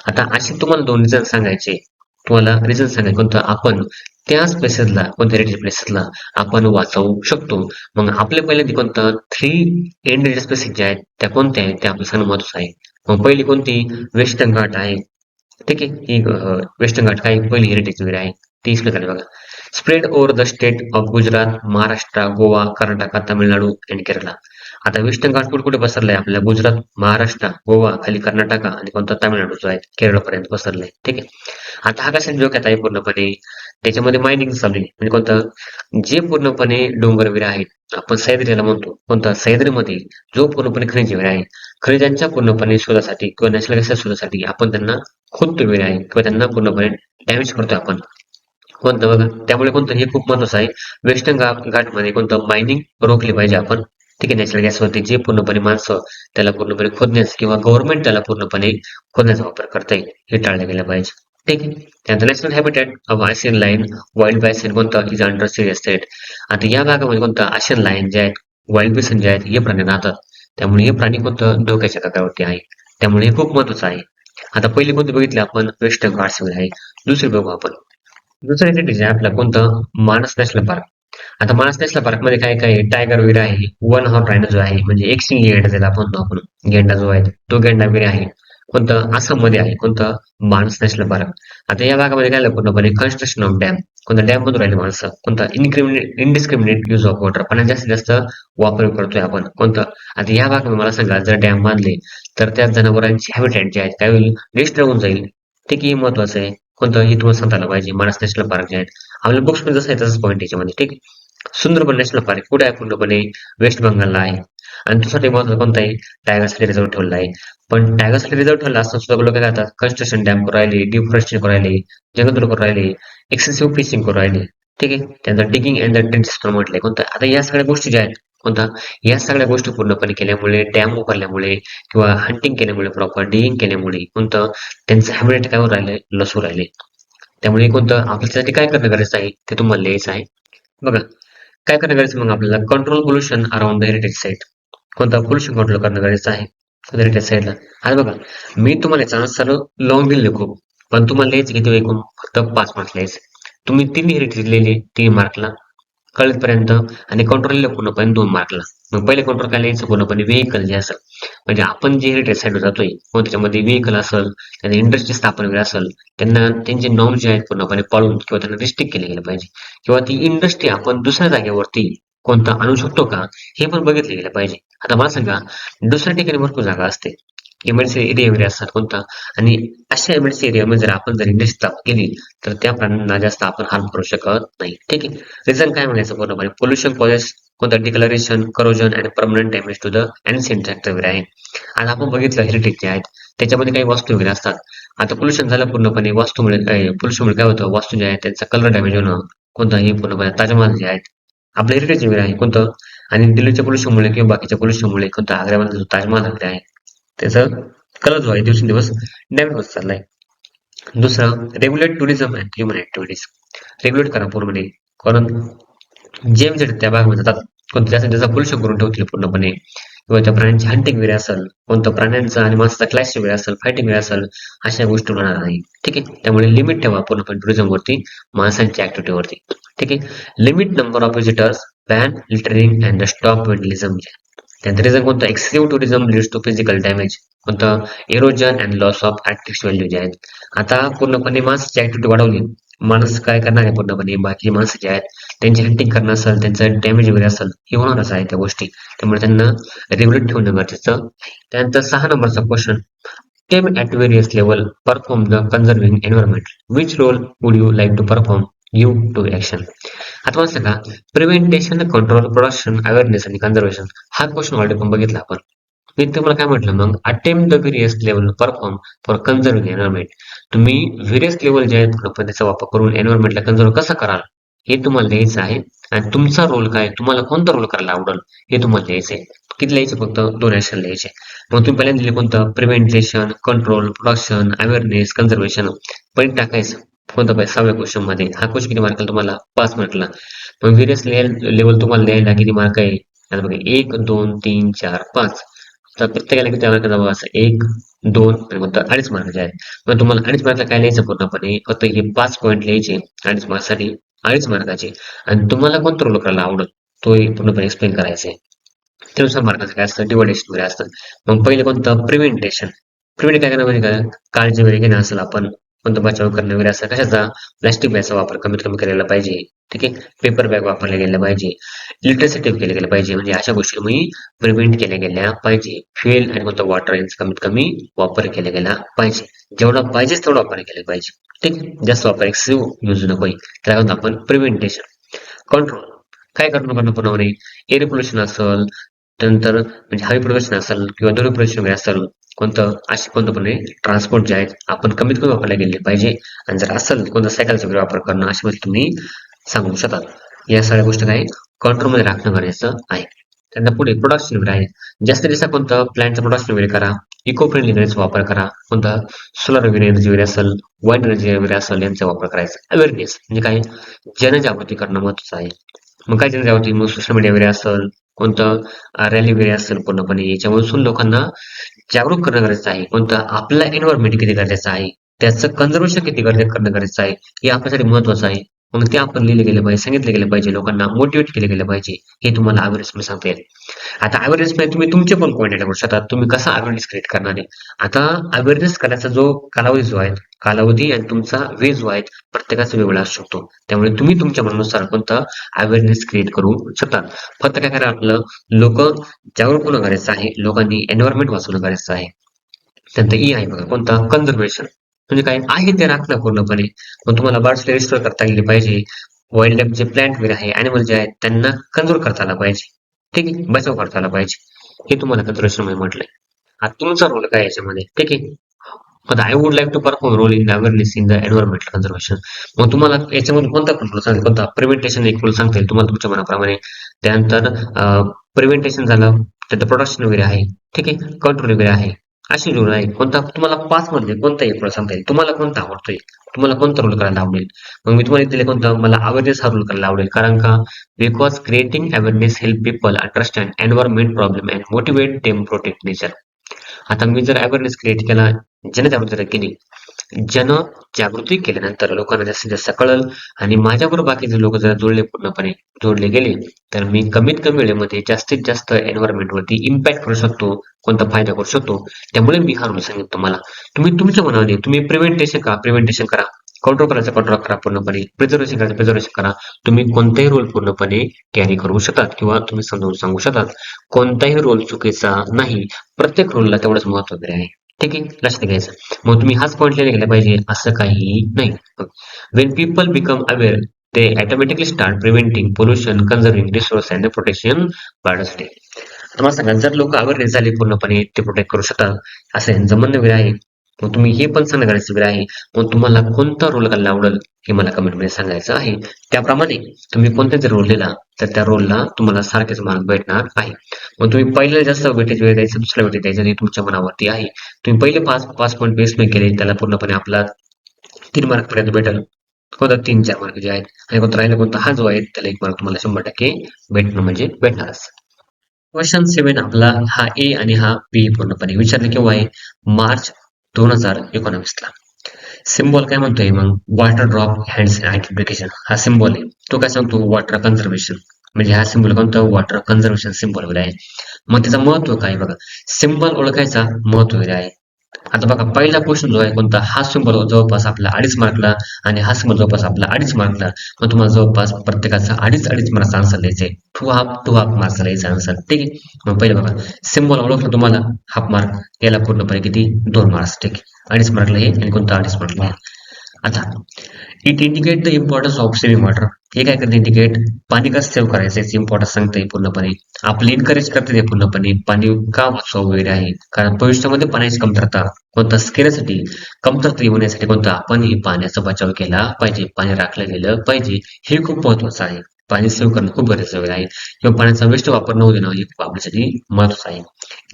आता असे तुम्हाला 2 रिझन सांगायचे. तुम्हाला रिझन सांगायचे कोणतं आपण त्या स्पेसेसला कोणत्या हेरिटेज प्लेसेसला आपण वाचवू शकतो. मग आपल्या पहिल्यांदा कोणतं 3 एंडेंजर्ड स्पेसिस ज्या आहेत त्या कोणत्या आहेत ते आपलं सांगणं महत्वाचं आहे. मग पहिली कोणती वेस्टर्न घाट आहे. ठीक आहे. ही वेस्टर्न घाट काय पहिली हेरिटेज वगैरे आहे. ती एक्सप्लेन झाली बघा. Spread over the state of Gujarat, Maharashtra, Goa, Karnataka, Tamil Nadu and Kerala. आता वेस्टर्न घाट कुठे कुठे पसरलाय आपल्या गुजरात, महाराष्ट्र, गोवा, खाली कर्नाटक आणि कोणता तामिळनाडू जो आहे केरळपर्यंत पसरलाय. ठीक आहे. आता हा कशा डोक्यात आहे पूर्णपणे त्याच्यामध्ये मायनिंग चालू आहे म्हणजे कोणतं जे पूर्णपणे डोंगर वगैरे आहेत आपण सह्याद्रीला म्हणतो कोणता सह्याद्रीमध्ये जो पूर्णपणे खनिज वगैरे आहे खनिजांच्या पूर्णपणे शोधासाठी किंवा नॅशनल गॅसच्या शोधासाठी आपण त्यांना खोदतो वगैरे आहे किंवा त्यांना पूर्णपणे डॅमेज करतोय आपण कोणतं बघा त्यामुळे कोणतं हे खूप महत्वाचं आहे. वेस्टर्न घाटमध्ये कोणतं मायनिंग रोखली पाहिजे आपण. ठीक आहे. नॅचरल गॅसवरती जे पूर्णपणे माणसं त्याला पूर्णपणे खोदण्यास किंवा गव्हर्नमेंट त्याला पूर्णपणे खोदण्याचा वापर करता येईल हे टाळलं गेलं पाहिजे. ठीक आहे. त्यानंतर national habitat of Asian lion wild bison कोणतं इज अंडर सिरियस थ्रेट. आता या भागामध्ये कोणतं आशियन लाईन जे आहेत वाईल्ड बायसन जे आहेत हे प्राणी राहतात. त्यामुळे हे प्राणी कोणतं धोक्याच्या कगावरती आहे. त्यामुळे हे खूप महत्वाचं आहे. आता पहिली कोणती बघितली आपण वेस्टर्न घाट्स वगैरे आहे. दुसरी बघू आपण. दुसरं ऍक्टिव्हिटी आहे आपला कोणतं मानस नॅशनल पार्क. आता मानस नॅशनल पार्क मध्ये काय काय टायगर वगैरे आहे. वन हॉर्न रायनो जो आहे म्हणजे एक शिंगी गेंडा ज्याला आपण म्हणतो आपण गेंडा जो आहे तो गेंडा वगैरे आहे. कोणतं आसाम मध्ये आहे कोणतं मानस नॅशनल पार्क. आता या भागामध्ये काय झालं पूर्णपणे कन्स्ट्रक्शन ऑफ डॅम कोणता डॅम मधून राहिले माणसं कोणता इनडिस्क्रिमिनेट युज ऑफ वॉटर पण जास्तीत जास्त वापर करतोय आपण कोणतं. आता या भागामध्ये मला सांगा जर डॅम बांधले तर त्या जनावरांची हॅबिटॅट जे आहेत काय होईल डिस्टर्ब होऊन जाईल. ठीक आहे. हे महत्वाचं आहे. कोणतं हे तुम्हाला सांगता आलं पाहिजे. मानस नॅशनल पार्क जे आहेत आपल्या बुक्स मध्ये जसं आहे तसंच पॉईंट याच्यामध्ये. ठीक आहे. सुंदरबन नॅशनल पार्क कुठे आहे पूर्णपणे वेस्ट बंगालला आहे. आणि दुसरा महत्वाचा कोणता आहे टायगर सफारी रिझर्व ठेवला आहे. पण टायगर सफारी रिझर्व ठेवला असताना सुद्धा लोक काय करतात कन्स्ट्रक्शन डॅम करू राहिले डिफॉरेस्टेशन करू राहिले जंगलतोड करू राहिले एक्सेसिव्ह फिशिंग करू राहिले. ठीक आहे. त्यांचं डिगिंग अँड द ट्रेंचेस पण म्हटलंय कोणतं. आता या सगळ्या गोष्टी ज्या आहेत कोणता या सगळ्या गोष्टी पूर्णपणे केल्यामुळे डॅम उभारल्यामुळे किंवा हंटिंग केल्यामुळे प्रॉपर डिगिंग केल्यामुळे कोणतं त्यांचं हॅबिटेट काय होऊ राहिले लसू राहिले. त्यामुळे कोणतं आपल्यासाठी काय करणं गरजेचं आहे ते तुम्हाला लिहायचं आहे. बघा काय करणं गरजेचं मग आपल्याला control pollution around the heritage site. कोणता पोल्युशन कंट्रोल करणं गरजेचं आहे हेरिटेज साईडला. आता बघा मी तुम्हाला याचा आन्सर लॉंग दिले खूप पण तुम्हाला लिहायचं किती एकूण फक्त 5 मार्क्स लिहायचे. तुम्ही 3 हेरिटेज लिहिले 3 मार्कला कळेपर्यंत आणि कंट्रोल पूर्णपणे 2 मार्कला. मग पहिले कंट्रोल काय लिहायचं पूर्णपणे व्हेकल जे असेल म्हणजे आपण जे हेरिटेज साईडवर जातोय मग त्याच्यामध्ये व्हेकल असेल त्याने इंडस्ट्री स्थापन वगैरे असेल त्यांना त्यांचे नॉर्म जे आहेत पूर्णपणे पाळून किंवा त्यांना रिस्ट्रिक्ट केले गेले पाहिजे किंवा ती इंडस्ट्री आपण दुसऱ्या जागेवरती कोणता आणू शकतो का हे पण बघितले गेले पाहिजे. आता मला सांगा दुसऱ्या ठिकाणी भरपूर जागा असते इमर्जन्सी एरिया वगैरे असतात कोणता आणि अशा इमर्जन्सी एरियामध्ये जर आपण जर इंडस्ट्री स्थापन केली तर त्या प्राण्यांना जास्त आपण हार्म करू शकत नाही. ठीक आहे. रिझन काय म्हणायचं पूर्णपणे पोल्युशन कॉजेस कोणता declaration corrosion and permanent damage to the ancient factor वगैरे आहे. आणि आपण बघितलं हेरिटेज जे आहेत त्याच्यामध्ये काही वास्तू वगैरे असतात. आता पोल्युशन झालं पूर्णपणे वास्तूमुळे काय पोल्युशनमुळे काय होतं वास्तू जे आहेत त्यांचा कलर डॅमेज होणं कोणतं हे पूर्णपणे ताजमहल जे आहेत आपलं हेरिटेज वगैरे आहे कोणतं आणि दिल्लीच्या पोल्युशनमुळे किंवा बाकीच्या पोल्युशनमुळे कोणतं आग्र्यामध्ये जो ताजमहल वगैरे आहे त्याचं कलर जो आहे दिवसेंदिवस डॅमेज होत चाललाय. दुसरं, regulate tourism and human activities. Regulate करा पूर्णपणे, कारण जे म्हणजे त्या भागामध्ये जातात कोणत्या जास्त त्याचा पोल्युशन करून ठेवतील पूर्णपणे, किंवा त्या प्राण्यांची हंटिंग वेळ असेल, कोणतं प्राण्यांचा आणि माणसाचा क्लॅश वेळ असेल, फायटिंग वेळ असेल, अशा गोष्टी होणार नाही. ठीक आहे, त्यामुळे लिमिट ठेवा पूर्णपणे टुरिझम वरती, माणसांच्या ऍक्टिव्हिटी वरती. ठीक आहे, limit number of visitors, ban littering and stop vandalism. त्यानंतर रिझन कोणतं, excessive tourism leads to physical damage, कोणतं erosion and loss of artist value जे आहेत. आता पूर्णपणे माणसाची ऍक्टिव्हिटी वाढवली, माणूस काय करणार आहे, पूर्णपणे बाकी माणसं जे आहेत त्यांची हंटिंग करणं असेल, त्यांचं डॅमेज वगैरे असेल, हे होणारच आहे त्या गोष्टी. त्यामुळे त्यांना रेग्युलेट ठेवणं गरजेचं आहे. त्यानंतर 6 नंबरचा question, team at various level perform the conserving environment, which role would you like to perform you to action. आता मला सांगा, प्रिव्हेंटेशन, कंट्रोल, प्रोडक्शन, अवेअरनेस आणि कन्झर्वेशन, हा क्वेश्चन ऑलरेडी पण बघितला आपण. मी तुम्हाला काय म्हटलं मग, attempt the various level perform for conserving environment. तुम्ही व्हेरियस लेवल जे आहेत पण त्याचा वापर करून एन्व्हायरमेंटला कन्झर्व कसं कराल, हे तुम्हाला लिहायचं आहे. आणि तुमचा रोल काय, तुम्हाला कोणता रोल करायला आवडेल, हे तुम्हाला लिहायचं आहे. किती लिहायचे, फक्त 2 ऍक्शन लिहायचे. मग तुम्ही पहिल्यांदा दिले कोणतं, prevention, control, production, awareness, conservation. Point टाकायचं कोणतं पाहिजे 6व्या क्वेश्चन मध्ये. हा क्वेश्चन किती मार्कला, तुम्हाला 5 मार्कला. मग व्हेरियस लेवल तुम्हाला लिहायला किती मार्क आहे, आता बघा 1 2 3 4 5. तर प्रत्येकाला किती मार्क द्यावा, असं 1 2 आणि मग 2.5 मार्क जे आहेत. मग तुम्हाला 2.5 मार्कला काय लिहायचं, पूर्णपणे फक्त हे 5 पॉईंट लिहायचे 2.5 मार्कसाठी, 2.5 मार्काचे. आणि तुम्हाला कोणतं रोल करायला आवडेल तो पूर्णपणे एक्सप्लेन करायचा आहे. त्यानुसार मार्काचं काय असतं, डिव्हायडेशन वगैरे असतं. मग पहिले कोणतं, प्रिव्हेंटेशन. प्रिव्हेंट काय करणं म्हणजे काय, काळजी वगैरे घेणं असेल, आपण कोणतं बचाव करणं वगैरे असं, कशाचा, प्लास्टिक बॅगचा वापर कमीत कमी केलेला पाहिजे. ठीक आहे, पेपर बॅग वापरल्या गेल्या पाहिजे, लिटरसिटी केलं गेलं पाहिजे, म्हणजे अशा गोष्टी तुम्ही प्रिव्हेंट केल्या गेल्या पाहिजे. फ्युएल आणि कोणतं वॉटर यांचा कमीत कमी वापर केला गेला पाहिजे. जेवढा पाहिजे तेवढा वापर केला पाहिजे. ठीक, जास्त वापर एक्सेसिव्ह यूज नको. त्याला म्हणतो आपण प्रिव्हेंटेशन. कंट्रोल काय करणं पुरवणे, एअर पोल्युशन असेल, त्यानंतर म्हणजे हवी प्रदूषण असेल किंवा ध्वनी प्रदूषण वगैरे असेल, कोणतं असे कोणतं ट्रान्सपोर्ट जे आहेत आपण कमीत कमी वापरले गेले पाहिजे. आणि जर असेल कोणतं सायकलचा वगैरे वापर करणं, अशी गोष्टी तुम्ही सांगू शकता. या सगळ्या गोष्टी काय कंट्रोलमध्ये राखणं गरजेचं आहे. त्यांना पुढे प्रोडक्शन वगैरे आहे, जास्तीत जास्त कोणतं प्लॅनचं प्रोडक्शन वगैरे करा, इको फ्रेंडली एनर्जीचा वापर करा, कोणता सोलर वगैरे एनर्जी वगैरे असेल, वाईंड एनर्जी वगैरे असेल, यांचा वापर करायचा. अवेअरनेस म्हणजे काय, जनजागृती करणं महत्वाचं आहे. मग काय जनजागृती, मग सोशल मीडिया वगैरे असेल, कोणतं रॅली वगैरे असेल, पूर्णपणे याच्यामधून लोकांना जागरूक करणं गरजेचं आहे. कोणतं, आपलं एन्व्हायरमेंट किती गरजेचं आहे, त्याचं कन्झर्वेशन किती करणं गरजेचं आहे, हे आपल्यासाठी महत्वाचं आहे. मग ते आपण लिहिले गेले पाहिजे, सांगितले गेले पाहिजे, लोकांना मोटिवेट केले गेले पाहिजे. हे तुम्हाला अवेअरनेस मध्ये सांगता येईल. आता अवेअरनेस मध्ये तुम्ही तुमचे पण पॉईंट करू शकता, तुम्ही कसा अवेअरनेस क्रिएट करणार आहे. आता अवेअरनेस करायचा जो कालावधी जो आहे, कालावधी आणि तुमचा वे जो आहे प्रत्येकाचा वेगळा असू शकतो. त्यामुळे तुम्ही तुमच्या मनानुसार कोणता अवेअरनेस क्रिएट करू शकता. फक्त काय करा, आपलं लोक जागरूक होणं गरजेचं आहे, लोकांनी एन्व्हायरमेंट वाचवणं गरजेचं आहे. त्यानंतर ई आहे बघा, कोणता, कन्झर्वेशन म्हणजे काय आहे ते राखणं पूर्णपणे. मग तुम्हाला बर्ड्स रिस्टोर करता गेले पाहिजे, वाईल्ड लाईफ जे प्लांट वगैरे आहे, अॅनिमल जे आहेत त्यांना कन्झर्व करता आला पाहिजे. ठीक आहे, बचाव करता आला पाहिजे. हे तुम्हाला कन्झर्वेशन मध्ये म्हटलंय. आता तुमचा रोल काय याच्यामध्ये, ठीक आहे. आता I would like to perform role in awareness in the environmental conservation. मग तुम्हाला याच्यामध्ये कोणता कंट्रोल सांगेल, कोणता प्रिव्हेंटेशन एक रोल सांगता येईल तुम्हाला तुमच्या मनाप्रमाणे. त्यानंतर प्रिव्हेंटेशन झालं, त्यानंतर प्रोडक्शन वगैरे आहे, ठीक आहे, कंट्रोल वगैरे आहे. अशी रोल आहे. कोणता तुम्हाला 5 मध्ये कोणता एक रोल सांगता येईल, तुम्हाला कोणता आवडतोय, तुम्हाला कोणता रोल करायला आवडेल. मग मी तुम्हाला दिले कोणता, मला अवेअरनेस हा रोल करायला आवडेल. कारण का, because creating awareness help people understand environment problem and motivate them protect nature. आता मी जर अवेअरनेस क्रिएट केला, जनजागृती जर केली, जनजागृती केल्यानंतर लोकांना जास्तीत जास्त कळल, आणि माझ्याबरोबर बाकीचे लोक जर पूर्णपणे जोडले गेले, तर मी कमीत कमी वेळेमध्ये जास्तीत जास्त एन्व्हायरमेंट वरती इम्पॅक्ट करू शकतो, कोणता फायदा करू शकतो. त्यामुळे मी हा रोल सांगितलं तुम्हाला. तुम्ही तुमच्या मनामध्ये तुम्ही प्रिव्हेंटेशन करा, कंट्रोल करायचं कंट्रोल करा, पूर्णपणे प्रिझर्वेशन करायचं प्रिझर्वेशन करा. तुम्ही कोणताही रोल पूर्णपणे कॅरी करू शकतात, किंवा तुम्ही समजावून सांगू शकतात. कोणताही रोल चुकीचा नाही, प्रत्येक रोलला तेवढंच महत्व वगैरे आहे. ठीक आहे, लक्षात घ्यायचं. मग तुम्ही हाच पॉईंट लिहिला गेला पाहिजे असं काही नाही. वेन पीपल बिकम अवेअर, ते automatically start preventing pollution, conserving resource and protection biodiversity. तुम्हाला सांगा, जर लोक अवेअरनेस झाले पूर्णपणे, ते प्रोटेक्ट करू शकतात असं यांचं म्हणणं वगैरे आहे. मग तुम्ही हे पण सांगणं गरजेचं आहे. मग तुम्हाला कोणता रोल करायला आवडेल हे मला कमेंटमध्ये सांगायचं आहे. त्याप्रमाणे तुम्ही कोणता जर रोल दिला तर त्या रोलला तुम्हाला सारखेच मार्क भेटणार आहे. मग तुम्ही पहिल्याला जास्त वेटेज वेळ द्यायचं, दुसऱ्या वेटेज द्यायचं हे तुमच्या मनावरती आहे. तुम्ही पहिले 5 पॉईंट बेस नाही केले त्याला पूर्णपणे आपला 3 मार्क पर्यंत भेटेल. कोणता 3-4 मार्क जे आहेत आणि कोणता राहिला कोणता हा जो आहे त्याला 1 मार्क तुम्हाला 100% भेटणं म्हणजे भेटणारच. क्वेश्चन 7 आपला हा ए आणि हा बी पूर्णपणे विचारले केव्हा आहे? मार्च 2019 ला. सिम्बॉल काय म्हणतोय मग? वॉटर ड्रॉप हँड्स आयडेंटिफिकेशन हा सिम्बॉल आहे. तो काय सांगतो? Water conservation. म्हणजे हा सिम्बॉल कोणता? वॉटर कन्झर्वेशन सिम्बॉल आहे. मग त्याचं महत्व काय बघा? सिम्बॉल ओळखायचा महत्व आहे. आता बघा पहिला क्वेश्चन जो आहे कोणता? हा सिम्बॉल जवळपास आपला 2.5 मार्कला आणि हा सिम्बॉल जवळपास आपला 2.5 मार्कला. मग तुम्हाला जवळपास प्रत्येकाचा 2.5 मार्क्सचा आन्सर द्यायचा आहे. टू हाफ मार्क्सचा द्यायचा आन्सर. ठीक आहे. मग पहिले बघा सिम्बॉल ओळखलं तुम्हाला हाफ मार्क याला पूर्णपणे किती? 2 मार्क्स. ठीक आहे. 2.5 मार्कला हे आणि कोणता 2.5 मार्कला हे. आता it indicate the importance of saving water. हे काय करते? इंडिकेट पाणी कसं सेव्ह करायचं याची इम्पॉर्टन्स सांगते पूर्णपणे. आपले इन्करेज करते ते पूर्णपणे पाणी का वाचवावं वगैरे आहे. कारण भविष्यामध्ये पाण्याची कमतरता कोणता स्केरसिटी कमतरता येऊ नयेसाठी कोणता आपण ही पाण्याचा बचाव केला पाहिजे. पाणी राखलं गेलं पाहिजे. हे खूप महत्वाचं आहे. पाणी सेव्ह करणं खूप गरजेचं आहे किंवा पाण्याचा वेस्ट वापर न देणं हे खूप आपल्यासाठी महत्वाचं आहे.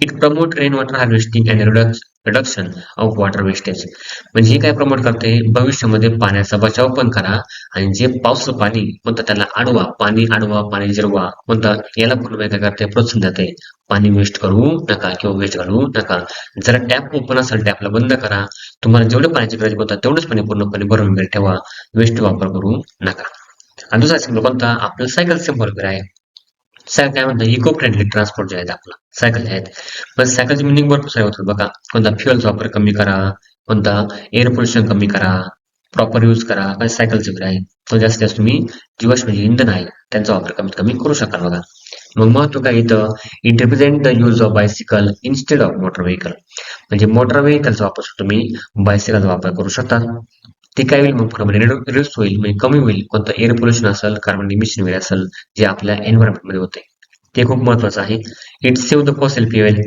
It promote rain water harvesting and reduction of water wastage. म्हणजे हे काय प्रमोट करते? भविष्यामध्ये पाण्याचा बचाव पण करा आणि जे पावसाचं पाणी म्हणतात त्याला अडवा, पाणी जिरवा म्हणतात याला पूर्ण काय करते? प्रोत्साहन देते. पाणी वेस्ट करू नका किंवा वेस्ट घालवू नका. जर टॅप ओपन असेल टॅपला बंद करा. तुम्हाला जेवढं पाण्याची गरज होतं तेवढंच पाणी पूर्णपणे भरून वगैरे ठेवा. वेस्ट वापर करू नका. आणि दुसरा सिम्बॉल कोणता? आपलं सायकल सिम्बॉल वगैरे आहे. सायकल काय म्हणतात? इको फ्रेंडली ट्रान्सपोर्ट जे आहेत आपलं सायकल आहेत. पण सायकलची मिनिंग भरपूर सारे होतात बघा. कोणता फ्युअलचा वापर कमी करा, कोणता एअर पोल्युशन कमी करा, प्रॉपर यूज करा. काय सायकलचे वगैरे आहे. तो जास्तीत जास्त तुम्ही जीवाश्म जे इंधन आहे त्यांचा वापर कमीत कमी करू शकाल बघा. मग महत्व काय इथं? It represent the use of bicycle instead of motor vehicle. म्हणजे मोटर व्हेकलचा वापर तुम्ही बायसिकलचा वापर करू शकता. ते काय होईल मग प्रमाणे रिड्यूस होईल म्हणजे कमी होईल. कोणतं एअर पोल्युशन असेल, कार्बन इमिशन वगैरे असेल जे आपल्या एन्व्हायरमेंटमध्ये होते. ते खूप महत्वाचं आहे. It save the fossil fuel.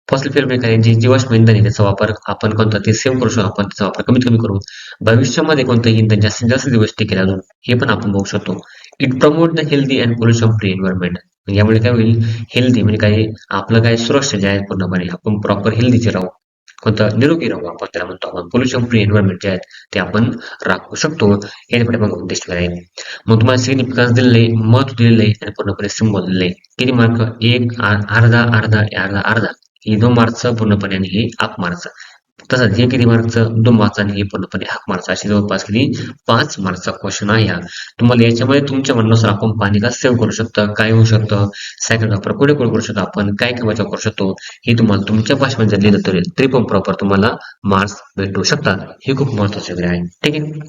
Fossil fuel म्हणजे काय? जे जीवाश्म इंधन आहे त्याचा वापर आपण कोणता ते सेव्ह करू शकतो. आपण त्याचा वापर कमीत कमी करू. भविष्यामध्ये कोणतं इंधन जास्तीत जास्त दिवस टिकेल अजून हे पण आपण बघू शकतो. It promote the healthy and pollution free environment. यामुळे काय होईल? हेल्दी म्हणजे काय? आपलं काय सुरक्षा जे आहे पूर्णपणे आपण प्रॉपर हेल्दीचे राहू. कोणतं निरोगी राहू आपण त्याला म्हणतो आपण. पोल्युशन फ्री एन्व्हायरमेंट जे आहेत ते आपण राखू शकतो. याच्याकडे मग उद्दिष्ट आहे. मग तुम्हाला सिग्निफिकन्स दिलेलं आहे, महत्व दिलेलं आहे आणि पूर्णपणे सिम्बॉल दिलेलं आहे. किती मार्क? एक अर्धा अर्धा अर्धा अर्धा हे 2 मार्कचं पूर्णपणे आणि हे हाफ मार्कचं. तसंच हे किती मार्कचं? 2 मार्कचं आणि हे पूर्णपणे हाफ मार्कचं. अशी जवळपास किती 5 मार्कचा क्वेश्चन आहे हा. तुम्हाला याच्यामध्ये तुमच्या म्हणण्यानुसार आपण पाणी कसं सेव्ह करू शकतं, काय होऊ शकतं, सायकल वापर कुठे कुठे करू शकतो आपण, काय काय बचाव करू शकतो हे तुम्हाला तुमच्या भाषेमध्ये जर लिहिलं तरी पण प्रॉपर तुम्हाला मार्क्स भेटू शकतात. हे खूप महत्वाचे वगैरे आहे. ठीक आहे.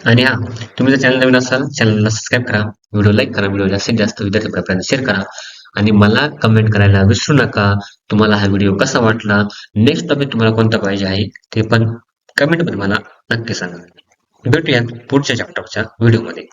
आणि हा तुम्ही जर चॅनल नवीन असाल चॅनलला सबस्क्राईब करा, व्हिडिओ लाईक करा, व्हिडिओ जास्तीत जास्त विद्यार्थ्यांपर्यंत शेअर करा आणि मला कमेंट करायला विसरू नका. तुम्हाला हा व्हिडिओ कसा वाटला, नेक्स्ट टॉपिक तुम्हाला कोणता पाहिजे आहे ते पण कमेंटमध्ये मला नक्की सांगा. भेटूयात पुढच्या चॅप्टरच्या व्हिडिओमध्ये.